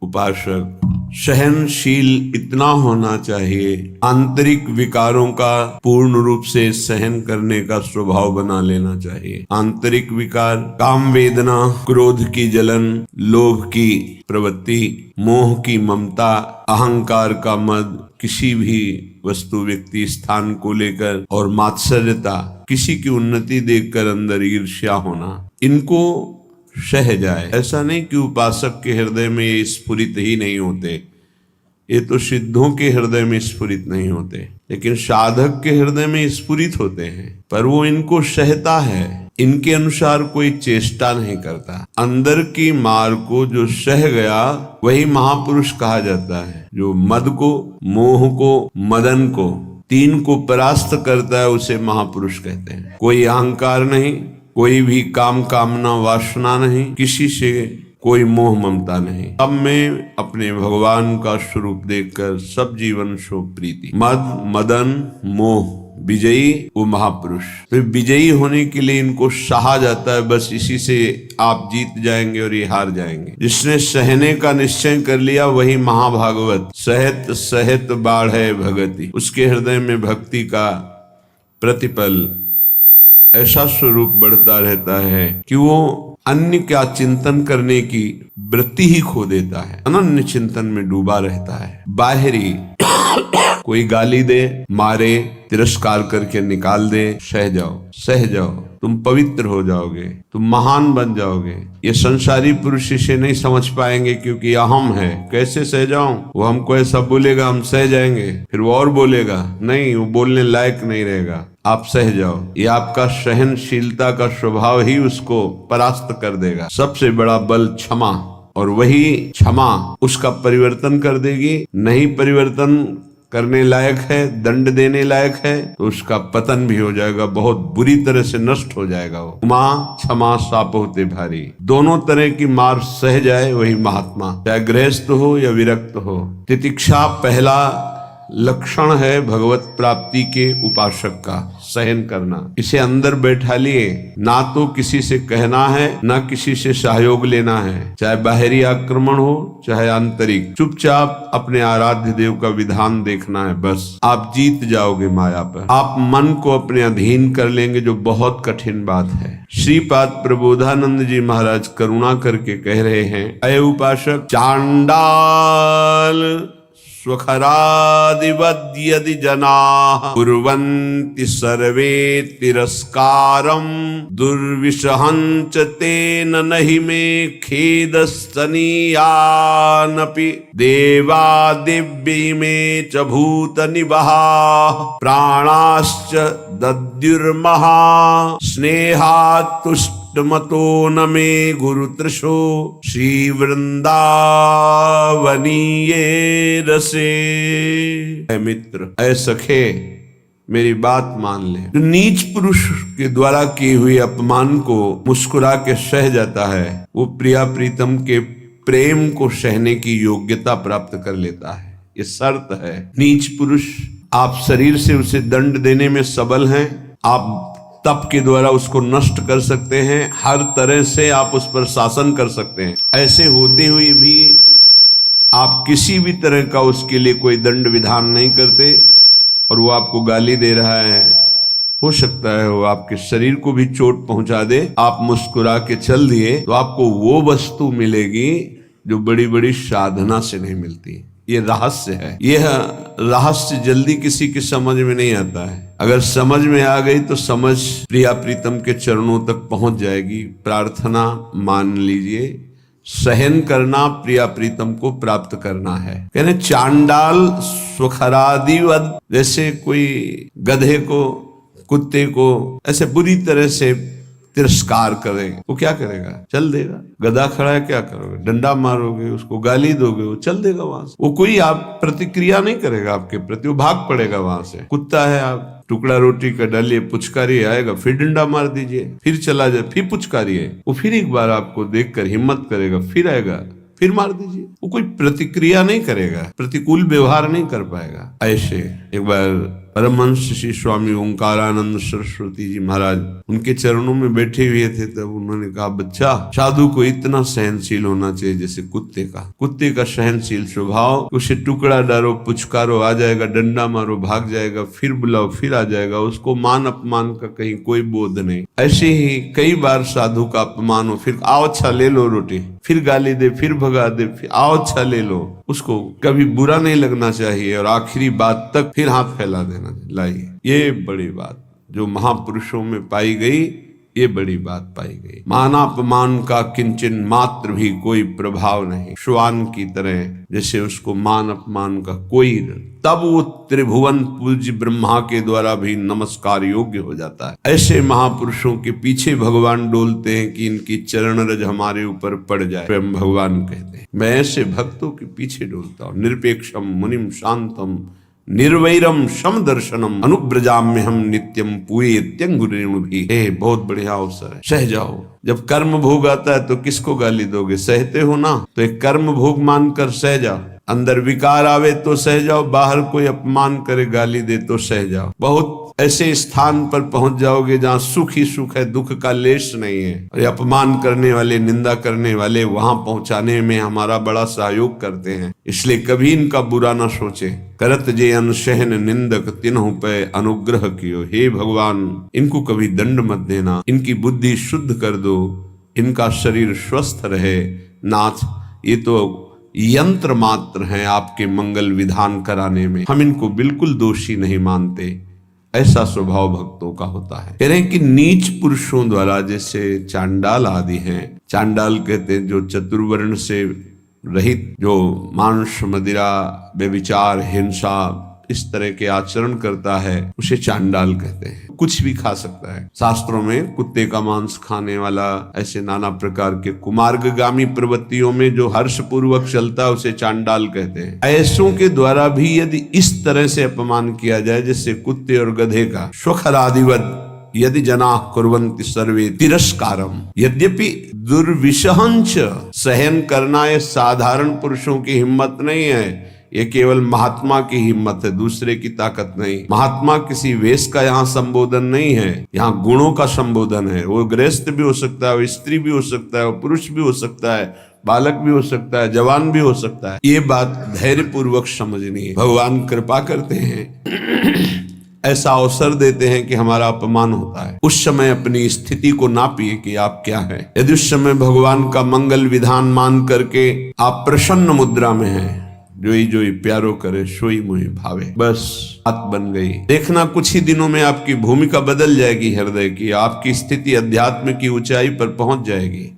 उपासक सहनशील इतना होना चाहिए, आंतरिक विकारों का पूर्ण रूप से सहन करने का स्वभाव बना लेना चाहिए। आंतरिक विकार काम वेदना, क्रोध की जलन, लोभ की प्रवृत्ति, मोह की ममता, अहंकार का मद, किसी भी वस्तु व्यक्ति स्थान को लेकर, और मात्सर्यता, किसी की उन्नति देखकर अंदर ईर्ष्या होना, इनको सह जाए। ऐसा नहीं कि उपासक के हृदय में ये स्फुरित ही नहीं होते, ये तो सिद्धों के हृदय में स्फुरित नहीं होते, लेकिन साधक के हृदय में स्फुरित होते हैं, पर वो इनको सहता है, इनके अनुसार कोई चेष्टा नहीं करता। अंदर की मार को जो सह गया वही महापुरुष कहा जाता है। जो मद को, मोह को, मदन को, तीन को परास्त करता है उसे महापुरुष कहते हैं। कोई अहंकार नहीं, कोई भी काम कामना वासना नहीं, किसी से कोई मोह ममता नहीं। अब मैं अपने भगवान का स्वरूप देखकर सब जीवन शो प्रीति। मद, मदन, मोह विजयी वो महापुरुष। तो विजयी होने के लिए इनको सहा जाता है, बस इसी से आप जीत जाएंगे और ये हार जाएंगे। जिसने सहने का निश्चय कर लिया वही महाभागवत। सहत सहत बाढ़े भगति, उसके हृदय में भक्ति का प्रतिपल ऐसा स्वरूप बढ़ता रहता है कि वो अन्य का चिंतन करने की वृत्ति ही खो देता है, अनन्य चिंतन में डूबा रहता है। बाहरी कोई गाली दे, मारे, तिरस्कार करके निकाल दे, सह जाओ, तुम पवित्र हो जाओगे, तुम महान बन जाओगे। ये संसारी पुरुष इसे नहीं समझ पाएंगे क्योंकि अहम है। कैसे सह जाऊं? वो हमको ऐसा बोलेगा, हम सह जाएंगे, फिर वो और बोलेगा, नहीं, वो बोलने लायक नहीं रहेगा। आप सह जाओ, ये आपका सहनशीलता का स्वभाव ही उसको परास्त कर देगा। सबसे बड़ा बल क्षमा, और वही क्षमा उसका परिवर्तन कर देगी। नहीं परिवर्तन करने लायक है, दंड देने लायक है, तो उसका पतन भी हो जाएगा, बहुत बुरी तरह से नष्ट हो जाएगा। वो माँ क्षमा साप होते भारी, दोनों तरह की मार सह जाए वही महात्मा, चाहे गृहस्थ हो या विरक्त हो। तितिक्षा पहला लक्षण है भगवत प्राप्ति के उपासक का, सहन करना। इसे अंदर बैठा लिए, ना तो किसी से कहना है, ना किसी से सहयोग लेना है, चाहे बाहरी आक्रमण हो चाहे आंतरिक। चुपचाप अपने आराध्य देव का विधान देखना है, बस आप जीत जाओगे माया पर। आप मन को अपने अधीन कर लेंगे, जो बहुत कठिन बात है। श्रीपाद प्रबोधानंद जी महाराज करुणा करके कह रहे हैं, अय उपासक, चांडाल स्वखरादिवद् यदि जनाः कुर्वन्ति सर्वे तिरस्कारं दुर्विषहञ्च तेन नहि मे खेदस्तनीयानपि देवा दिव्यैमे च भूतनिवहाः प्राणाश्च दद्युर्महा स्नेहात् तुष्टमतो न मे गुरुतृषो श्रीवृंदावनीये रसे। ऐ मित्र, ऐ सखे, मेरी बात मान ले। जो नीच पुरुष के द्वारा की हुई अपमान को मुस्कुरा के सह जाता है, वो प्रिया प्रीतम के प्रेम को सहने की योग्यता प्राप्त कर लेता है। ये शर्त है। नीच पुरुष, आप शरीर से उसे दंड देने में सबल हैं, आप तप के द्वारा उसको नष्ट कर सकते हैं, हर तरह से आप उस पर शासन कर सकते हैं। ऐसे होते हुए भी आप किसी भी तरह का उसके लिए कोई दंड विधान नहीं करते, और वो आपको गाली दे रहा है। हो सकता है वो आपके शरीर को भी चोट पहुंचा दे, आप मुस्कुरा के चल दिए तो आपको वो वस्तु मिलेगी जो बड़ी बड़ी साधना से नहीं मिलती। ये रहस्य है। यह रहस्य जल्दी किसी की समझ में नहीं आता है। अगर समझ में आ गई तो समझ प्रिया प्रीतम के चरणों तक पहुंच जाएगी। प्रार्थना मान लीजिए, सहन करना प्रिया प्रीतम को प्राप्त करना है। कहने चांडाल स्वखरादिवद, जैसे कोई गधे को, कुत्ते को ऐसे बुरी तरह से तिरस्कार करे, वो क्या करेगा? चल देगा। गधा खड़ा है, क्या करोगे? डंडा मारोगे, उसको गाली दोगे, वो चल देगा वहां से। वो कोई आप प्रतिक्रिया नहीं करेगा आपके प्रति, वो भाग पड़ेगा वहां से। कुत्ता है, आप टुकड़ा रोटी का डालिए, पुचकारिए, आएगा, फिर डंडा मार दीजिए, फिर चला जाए, फिर पुचकारिए, वो फिर एक बार आपको देखकर हिम्मत करेगा, फिर आएगा, फिर मार दीजिए। वो कोई प्रतिक्रिया नहीं करेगा, प्रतिकूल व्यवहार नहीं कर पाएगा। ऐसे एक बार परमहंस श्री स्वामी ओंकारानंद सरस्वती जी महाराज उनके चरणों में बैठे हुए थे, तब उन्होंने कहा, बच्चा, साधु को इतना सहनशील होना चाहिए जैसे कुत्ते का सहनशील स्वभाव। उसे टुकड़ा डालो, पुचकारो, आ जाएगा, डंडा मारो, भाग जाएगा, फिर बुलाओ, फिर आ जाएगा। उसको मान अपमान का कहीं कोई बोध नहीं। ऐसे ही कई बार साधु का अपमान हो, फिर आओ अच्छा ले लो रोटी, फिर गाली दे, फिर भगा दे, फिर आओ अच्छा ले लो। उसको कभी बुरा नहीं लगना चाहिए और आखिरी बात तक फिर हाथ फैला देना। लाइए, ये बड़ी बात जो महापुरुषों में पाई गई, ये बड़ी बात पाई गई। मानापमान का किंचन मात्र भी कोई प्रभाव नहीं, श्वान की तरह जैसे उसको मान अपमान का कोई, तब वो त्रिभुवन पूज्य ब्रह्मा के द्वारा भी नमस्कार योग्य हो जाता है। ऐसे महापुरुषों के पीछे भगवान डोलते हैं कि इनकी चरण रज हमारे ऊपर पड़ जाए। स्वयं भगवान कहते हैं, मैं ऐसे भक्तों के पीछे डोलता हूँ। निरपेक्षम मुनिम शांतम निर्वैरम सम दर्शनम अनुब्रजाम्य हम नित्यम पूयेत्यंगुरेणु भी। बहुत बढ़िया अवसर है, सह जाओ। जब कर्म भोग आता है तो किसको गाली दोगे? सहते हो ना, तो एक कर्म भोग मानकर सह जाओ। अंदर विकार आवे तो सह जाओ, बाहर कोई अपमान करे, गाली दे तो सह जाओ। बहुत ऐसे स्थान पर पहुंच जाओगे जहां सुख ही सुख है, दुख का लेश नहीं है। और अपमान करने वाले, निंदा करने वाले वहां पहुंचाने में हमारा बड़ा सहयोग करते हैं। इसलिए कभी इनका बुरा ना सोचे। करत जे अनशहन निंदक तिन्हु पे अनुग्रह कियो। हे भगवान, इनको कभी दंड मत देना, इनकी बुद्धि शुद्ध कर दो, इनका शरीर स्वस्थ रहे। नाथ, ये तो यंत्र मात्र हैं आपके मंगल विधान कराने में, हम इनको बिल्कुल दोषी नहीं मानते। ऐसा स्वभाव भक्तों का होता है। कह रहे हैं कि नीच पुरुषों द्वारा, जैसे चांडाल आदि हैं, चांडाल कहते हैं जो चतुर्वर्ण से रहित, जो मांस, मदिरा, व्यभिचार, हिंसा, इस तरह के आचरण करता है, उसे चांडाल कहते हैं। कुछ भी खा सकता है। शास्त्रों में कुत्ते का मांस खाने वाला, ऐसे नाना प्रकार के कुमार्गगामी प्रवृत्तियों में जो हर्ष पूर्वक चलता है उसे चांडाल कहते हैं। ऐसों के द्वारा भी यदि इस तरह से अपमान किया जाए, जैसे कुत्ते और गधे का, स्वखरादिवद यदि जना कुर्वन्ति सर्वे तिरस्कारम, यद्यपि दुर्विशहंच, सहन करना ये साधारण पुरुषों की हिम्मत नहीं है, ये केवल महात्मा की हिम्मत है, दूसरे की ताकत नहीं। महात्मा किसी वेश का यहाँ संबोधन नहीं है, यहाँ गुणों का संबोधन है। वो गृहस्थ भी हो सकता है, वो स्त्री भी हो सकता है, वो पुरुष भी हो सकता है, बालक भी हो सकता है, जवान भी हो सकता है। ये बात धैर्य पूर्वक समझनी है। भगवान कृपा करते हैं, ऐसा अवसर देते हैं कि हमारा अपमान होता है। उस समय अपनी स्थिति को नापिए कि आप क्या है। यदि उस समय भगवान का मंगल विधान मान करके आप प्रसन्न मुद्रा में हैं, जोई जोई प्यारो करे सोई मुहि भावे, बस बात बन गई। देखना कुछ ही दिनों में आपकी भूमिका बदल जाएगी हृदय की, आपकी स्थिति अध्यात्म की ऊंचाई पर पहुंच जाएगी।